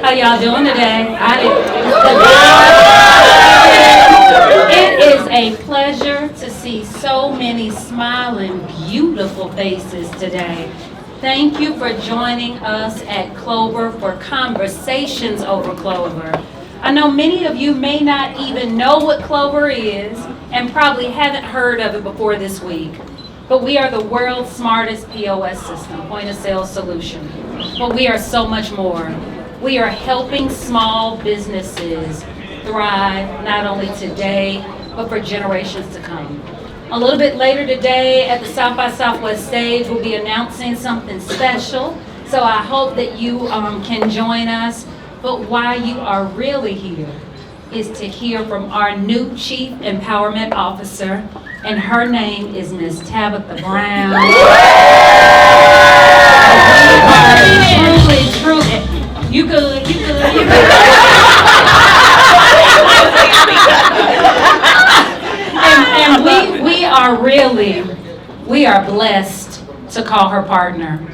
How y'all doing today? It is a pleasure to see so many smiling, beautiful faces today. Thank you for joining us at Clover for Conversations Over Clover. I know many of you may not even know what Clover is and probably haven't heard of it before this week. But we are the world's smartest POS system, point of sale solution. But we are so much more. We are helping small businesses thrive not only today, but for generations to come. A little bit later today at the South by Southwest stage, we'll be announcing something special. So I hope that you can join us. But why you are really here is to hear from our new Chief Empowerment Officer, and her name is Miss Tabitha Brown. Truly, you good. And we are blessed to call her partner.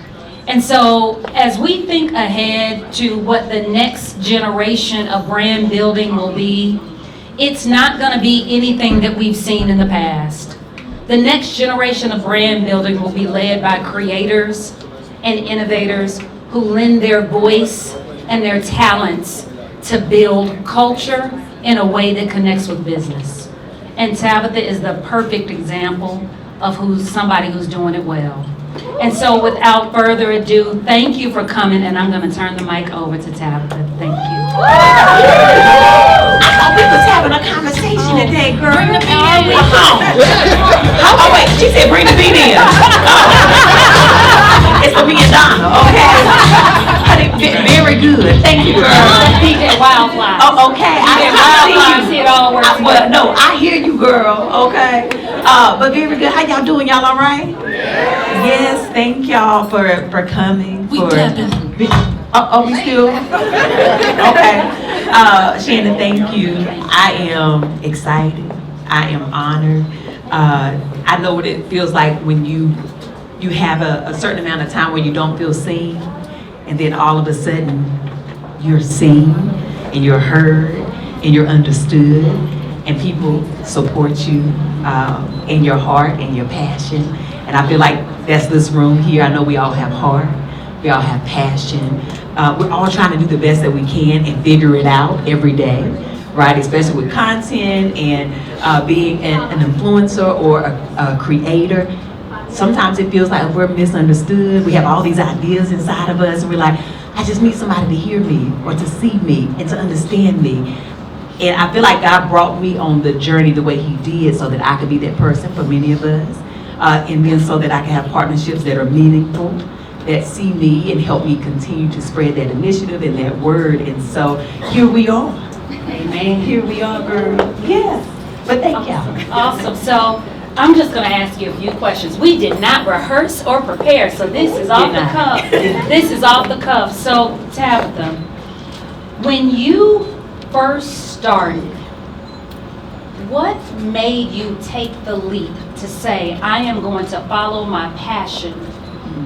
And so as we think ahead to what the next generation of brand building will be, it's not going to be anything that we've seen in the past. The next generation of brand building will be led by creators and innovators who lend their voice and their talents to build culture in a way that connects with business. And Tabitha is the perfect example of somebody who's doing it well. And so without further ado, thank you for coming, and I'm going to turn the mic over to Tabitha. Thank you. I thought we was having a conversation today, girl. Bring the beat in. Oh, wait, she said bring the beat in. It's for me and Donna, okay? Very good. Thank you, girl. DJ Wildfly. Oh, okay. I see it all works. Well, no, I hear you, girl, okay? But very good. How y'all doing? Y'all all right? Yes, thank y'all for coming. We tapping. Oh, we still? Okay. Shannon, thank you. I am excited. I am honored. I know what it feels like when you have a certain amount of time where you don't feel seen, and then all of a sudden you're seen and you're heard and you're understood, and people support you in your heart and your passion. And I feel like that's this room here. I know we all have heart, we all have passion. We're all trying to do the best that we can and figure it out every day, right? Especially with content and being an influencer or a creator. Sometimes it feels like we're misunderstood. We have all these ideas inside of us, and we're like, I just need somebody to hear me or to see me and to understand me. And I feel like God brought me on the journey the way He did so that I could be that person for many of us. And then so that I can have partnerships that are meaningful, that see me and help me continue to spread that initiative and that word. And so here we are. Amen. Here we are, girl. Yes. But thank y'all. Awesome. So I'm just going to ask you a few questions. We did not rehearse or prepare, so this is off the cuff. This is off the cuff. So Tabitha, when you first started, what made you take the leap to say, I am going to follow my passion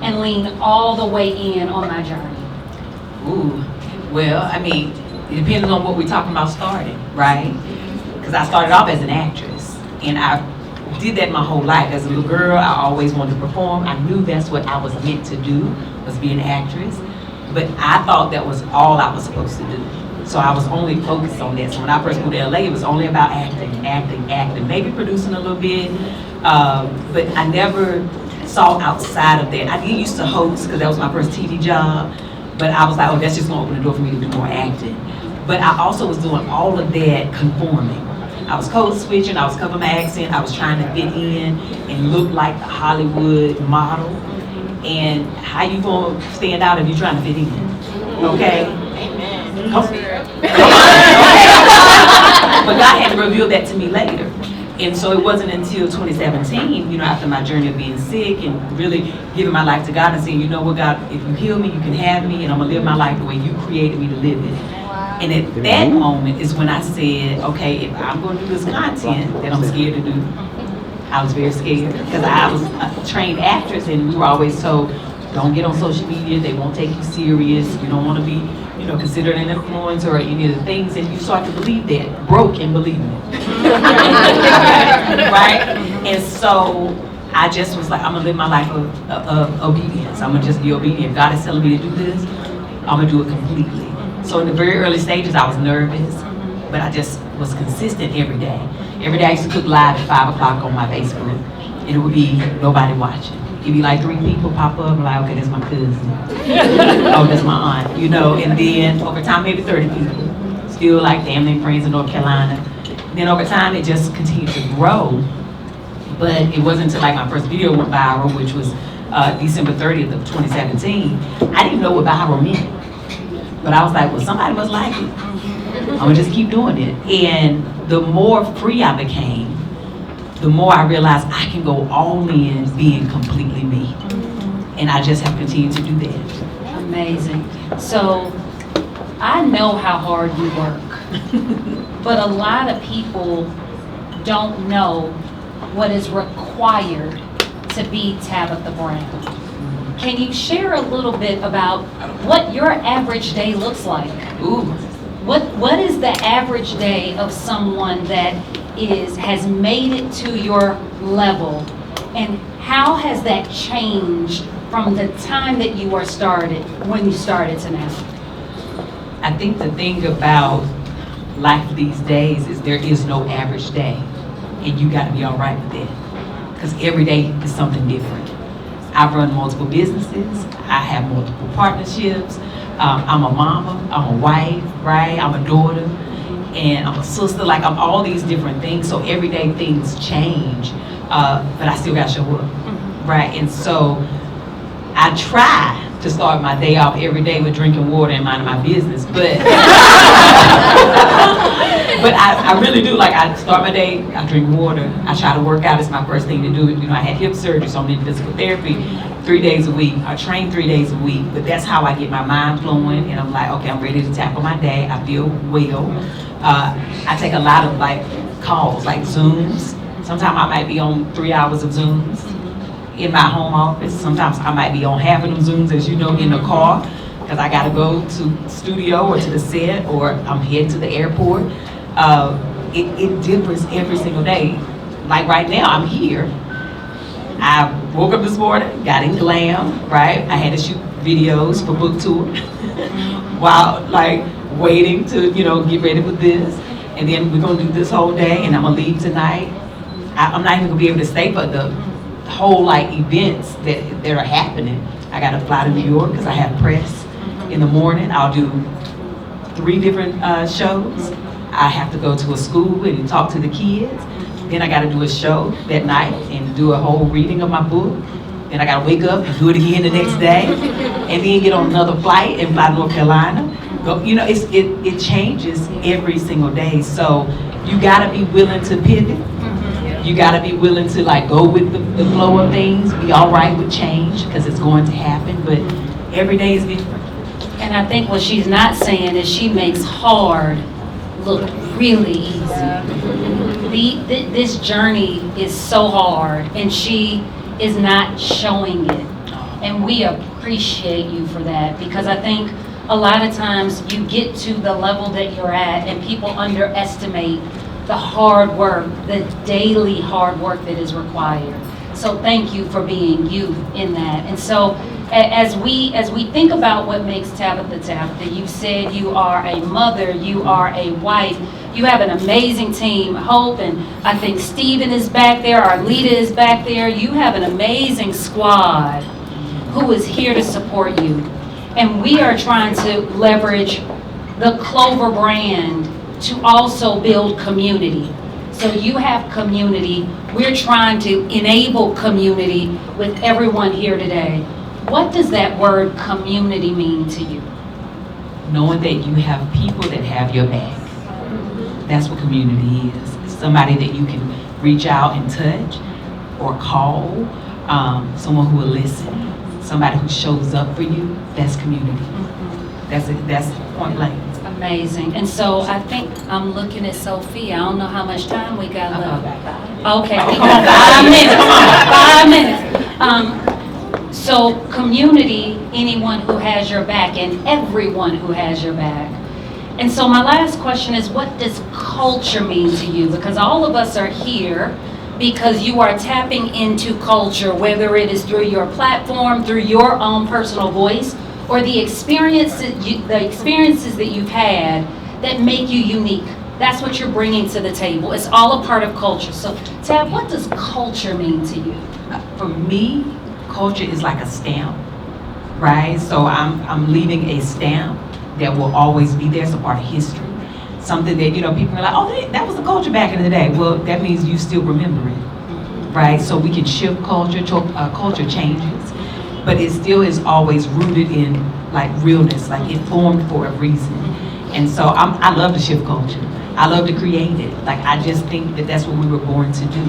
and lean all the way in on my journey? Ooh, well, I mean, it depends on what we're talking about starting, right? Because I started off as an actress, and I did that my whole life. As a little girl, I always wanted to perform. I knew that's what I was meant to do, was be an actress. But I thought that was all I was supposed to do. So I was only focused on that. So when I first moved to LA, it was only about acting, maybe producing a little bit. But I never saw outside of that. I used to host because that was my first TV job. But I was like, oh, that's just going to open the door for me to do more acting. But I also was doing all of that conforming. I was code switching, I was covering my accent, I was trying to fit in and look like the Hollywood model. And how you gonna stand out if you're trying to fit in? Okay? Amen. Come on. But God had to reveal that to me later. And so it wasn't until 2017, after my journey of being sick and really giving my life to God and saying, you know what, God, if you heal me, you can have me, and I'm gonna live my life the way you created me to live it. And at that moment is when I said, okay, if I'm going to do this content that I'm scared to do, I was very scared because I was a trained actress and we were always told, don't get on social media, they won't take you serious, you don't want to be, considered an influencer or any of the things, and you start to believe that, broke and believing it. Right? And so I just was like, I'm gonna live my life of obedience. I'm gonna just be obedient. God is telling me to do this, I'm gonna do it completely. So in the very early stages, I was nervous, but I just was consistent every day. Every day I used to cook live at 5 o'clock on my Facebook, and it would be nobody watching. It'd be like 3 people pop up, like, okay, that's my cousin. Oh, that's my aunt, and then over time, maybe 30 people. Still like family and friends in North Carolina. Then over time, it just continued to grow. But it wasn't until like my first video went viral, which was December 30th of 2017. I didn't know what viral meant. But I was like, well, somebody must like it. I'm gonna just keep doing it. And the more free I became, the more I realized I can go all in being completely me. And I just have continued to do that. Amazing. So I know how hard you work, but a lot of people don't know what is required to be Tabitha Brown. Can you share a little bit about what your average day looks like? Ooh. What is the average day of someone that has made it to your level, and how has that changed from the time that you when you started to now? I think the thing about life these days is there is no average day, and you got to be all right with that, because every day is something different. I've run multiple businesses. I have multiple partnerships. I'm a mama, I'm a wife, right? I'm a daughter, and I'm a sister. Like, I'm all these different things. So every day things change, but I still got to show up, right? And so I try to start my day off every day with drinking water and minding my business, but but I really do. Like, I start my day, I drink water, I try to work out. It's my first thing to do. I had hip surgery, so I'm in physical therapy 3 days a week. I train 3 days a week, but that's how I get my mind flowing, and I'm like, okay, I'm ready to tackle my day. I feel well. I take a lot of like calls, like Zooms. Sometimes I might be on 3 hours of Zooms in my home office. Sometimes I might be on half of them Zooms, as you know, in the car, because I gotta go to the studio or to the set, or I'm heading to the airport. It differs every single day. Like right now, I'm here. I woke up this morning, got in glam, right? I had to shoot videos for book tour while like waiting to, get ready for this. And then we're gonna do this whole day, and I'm gonna leave tonight. I'm not even gonna be able to stay for the whole like events that are happening. I gotta fly to New York because I have press in the morning. I'll do 3 different shows. I have to go to a school and talk to the kids. Then I gotta do a show that night and do a whole reading of my book. Then I gotta wake up and do it again the next day, and then get on another flight and fly to North Carolina. It changes every single day. So you gotta be willing to pivot. You gotta be willing to like go with the flow of things. Be all right with change, because it's going to happen. But every day is different. And I think what she's not saying is she makes hard look really easy. This journey is so hard, and she is not showing it. And we appreciate you for that, because I think a lot of times you get to the level that you're at and people underestimate the hard work, the daily hard work that is required. So thank you for being you in that. And so as we think about what makes Tabitha Tabitha, you said you are a mother, you are a wife, you have an amazing team. Hope, and I think Stephen is back there, Arlita is back there. You have an amazing squad who is here to support you. And we are trying to leverage the Clover brand to also build community. So you have community. We're trying to enable community with everyone here today. What does that word community mean to you? Knowing that you have people that have your back. That's what community is. Somebody that you can reach out and touch or call, someone who will listen, somebody who shows up for you. That's community. That's point blank. Amazing. And so I think I'm looking at Sophia. I don't know how much time we got left. Okay, come on, 5 minutes. 5 minutes. So community anyone who has your back and everyone who has your back. And so my last question is, what does culture mean to you? Because all of us are here because you are tapping into culture, whether it is through your platform, through your own personal voice, or the experiences that you've had that make you unique. That's what you're bringing to the table. It's all a part of culture. So, Tab, what does culture mean to you? For me, culture is like a stamp, right? So I'm leaving a stamp that will always be there. It's a part of history. Something that, people are like, oh, that was the culture back in the day. Well, that means you still remember it, right? So we can shift culture, culture changes, but it still is always rooted in like realness, like it formed for a reason. And so I love to shift culture. I love to create it. Like, I just think that that's what we were born to do.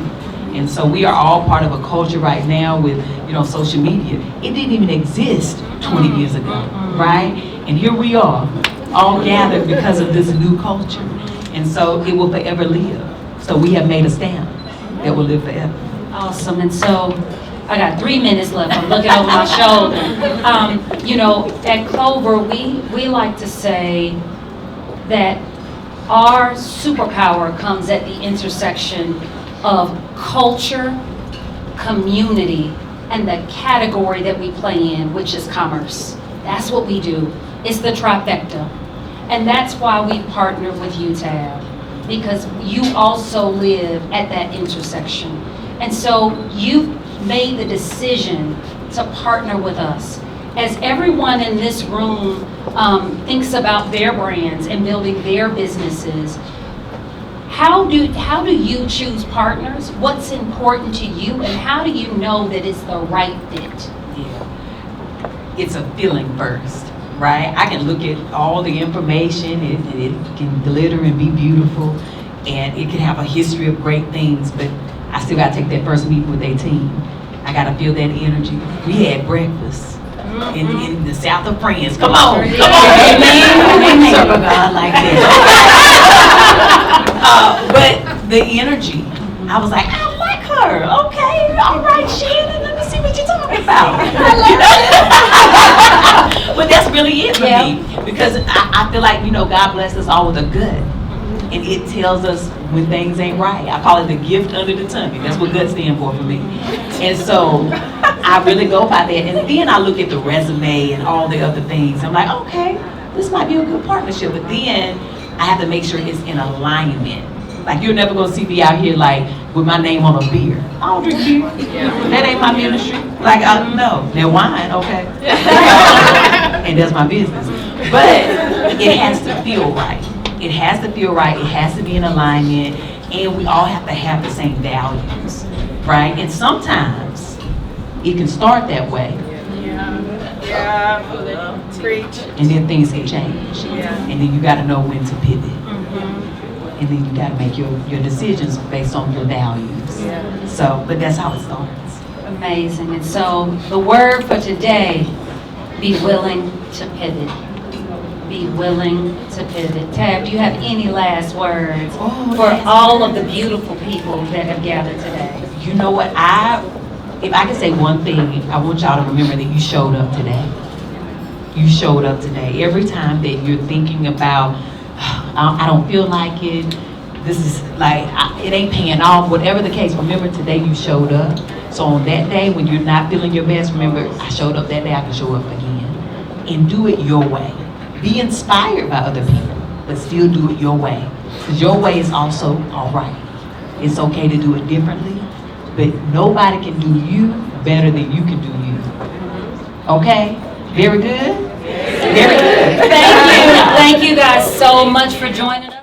And so we are all part of a culture right now with, social media. It didn't even exist 20 years ago, right? And here we are, all gathered because of this new culture. And so it will forever live. So we have made a stamp that will live forever. Awesome. And so I got 3 minutes left. I'm looking over my shoulder. At Clover, we like to say that our superpower comes at the intersection of culture, community, and the category that we play in, which is commerce. That's what we do. It's the trifecta. And that's why we partnered with you, Tab, because you also live at that intersection. And so you made the decision to partner with us. As everyone in this room thinks about their brands and building their businesses, how do you choose partners? What's important to you, and how do you know that it's the right fit? Yeah, it's a feeling first, right? I can look at all the information, it can glitter and be beautiful, and it can have a history of great things, but I still gotta take that first meeting with their team. I gotta feel that energy. We had breakfast in the south of France. Come on, amen. Serve a God like that. But the energy, I was like, I like her. Okay, all right, Shannon, let me see what you're talking about. But that's really it for me, because I feel like, God blessed us all with a gut. And it tells us when things ain't right. I call it the gift under the tummy. That's what gut stands for me. And so I really go by that. And then I look at the resume and all the other things. I'm like, okay, this might be a good partnership. But then I have to make sure it's in alignment. Like, you're never going to see me out here like with my name on a beer. I don't drink beer. That ain't my ministry. Like, no, they're wine, okay? And that's my business. But it has to feel right. It has to feel right. It has to be in alignment. And we all have to have the same values, right? And sometimes it can start that way. Yeah. Preach. And then things can change. Yeah. And then you got to know when to pivot. And then you got to make your decisions based on your values. Yeah. So, but that's how it starts. Amazing. And so the word for today, be willing to pivot. Be willing to pivot. Tab, do you have any last words for all of the beautiful people that have gathered today? You know what? If I can say one thing, I want y'all to remember that you showed up today. You showed up today. Every time that you're thinking about, I don't feel like it, this is like, it ain't paying off, whatever the case, remember today you showed up. So on that day when you're not feeling your best, remember I showed up that day, I can show up again. And do it your way. Be inspired by other people, but still do it your way. Because your way is also all right. It's okay to do it differently, but nobody can do you better than you can do you. Okay? Very good? Very good. Thank you. Thank you guys so much for joining us.